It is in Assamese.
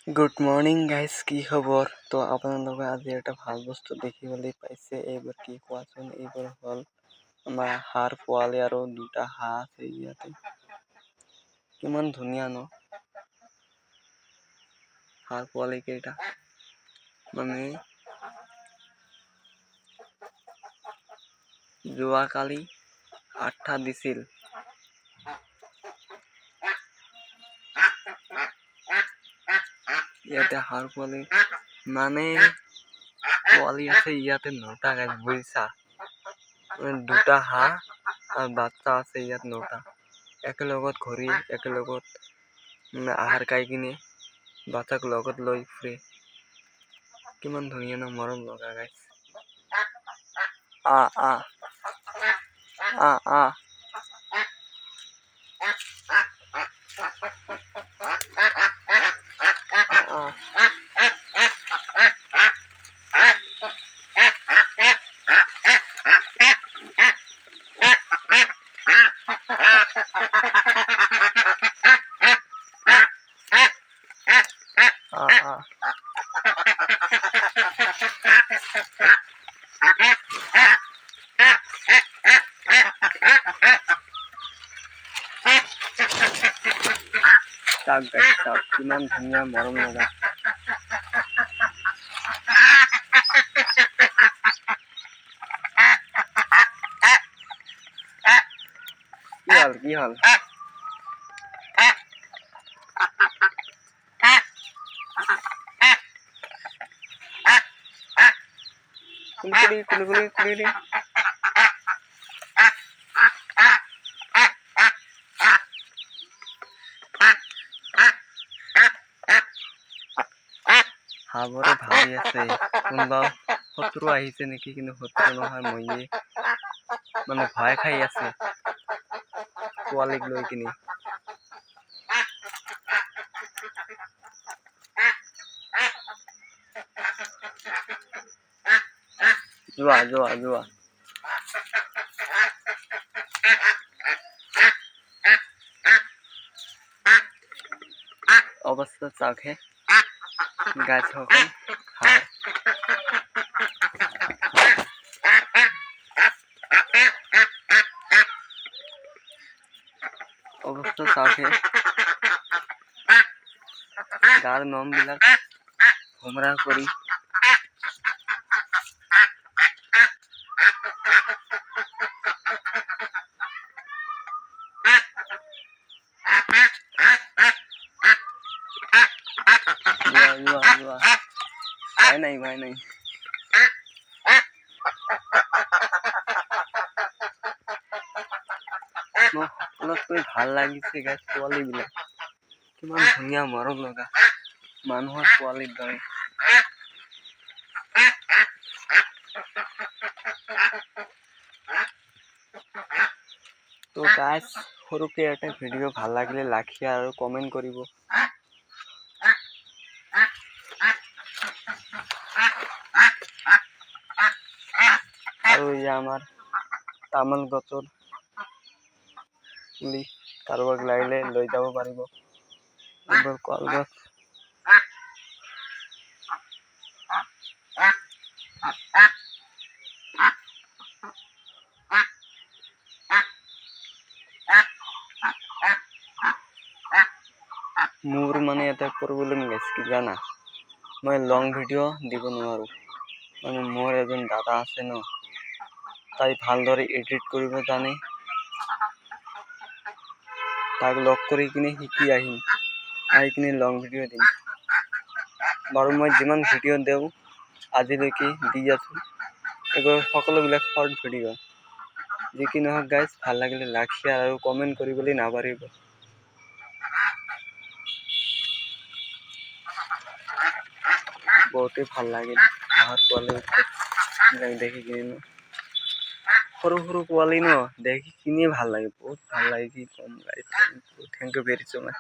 গুড মৰ্ণিং গাইজ, কি খবৰ? তো আপোনালোকে আজি এটা ভাল বস্তু দেখিবলৈ পাইছে। এইবোৰ কি কোৱাচোন? এইবোৰ হ'ল আমাৰ হাঁহৰ পোৱালি আৰু দুটা হাঁহ আছে ইয়াতে। কিমান ধুনীয়া ন হাঁহৰ পোৱালি কেইটা, মানে যোৱাকালি 8টা দিছিল। ইয়াতে হাঁহৰ পোৱালি মানে পোৱালি আছে ইয়াতে 9টা গাইজ, বুজিছা? দুটা হাঁহ আৰু বাচ্চা আছে ইয়াত 9টা। একেলগত ঘূৰি একেলগত আহাৰ খাই কিনে বাচ্চাক লগত লৈ ফুৰে। কিমান ধুনীয়া ন, মৰম লগা গাইজ। আ আ আ চাওক গাইজ, চাওক কিমান ধুনীয়া মৰম লগা। কি হল? কুলি হাঁহবোৰে ভাবি আছে কোনোবা শত্ৰু আহিছে নেকি, কিন্তু শত্ৰু নহয়, মইয়ে মানে ভয় খাই আছে পোৱালিক লৈ কিনি। যোৱা যোৱা যোৱা অৱস্থা চাওকহে গাছসকল হাঁহ। অৱস্থা চাওকহে, গাৰ নম বিলাক ভোমৰা কৰি ভয় নাই মোৰ সকলোতকৈ ভাল লাগিছে গাইজ পোৱালি বিলাক, কিমান ধুনীয়া মৰম লগা মানুহৰ পোৱালিৰ দৰে। তো গাইজ, সৰুকে এটা ভিডিঅ' ভাল লাগিলে লাইক শ্বেয়াৰ আৰু কমেণ্ট কৰিব। আৰু আমাৰ তামোল গছৰ পুলি কাৰোবাক লাগিলে লৈ যাব পাৰিব। এইবোৰ কলগছ। মোৰ মানে এটা প্ৰব্লেম গাইজ, কি জানা? মই লং ভিডিঅ' দিব নোৱাৰো। মানে মোৰ এজন দাদা আছে ন, তাই ভালদৰে এডিট কৰিব জানে। তাক লগ কৰি কিনে শিকি আহি কিনে লং ভিডিঅ' দিম। বাৰু মই যিমান ভিডিঅ' দিওঁ আজিলৈকে দি আছো, এইবোৰ সকলোবিলাক শৰ্ট ভিডিঅ'। যি কি নহওক গাইজ, ভাল লাগিলে লাইক শ্বেয়াৰ আৰু কমেণ্ট কৰিবলৈ নাপাহৰিব। বহুতেই ভাল লাগিল হাঁহৰ পোৱালি দেখি কিনে। সৰু সৰু পোৱালি ন, দেখি কিনিয়ে ভাল লাগে, বহুত ভাল লাগে। কি কম guys, thank you very mass.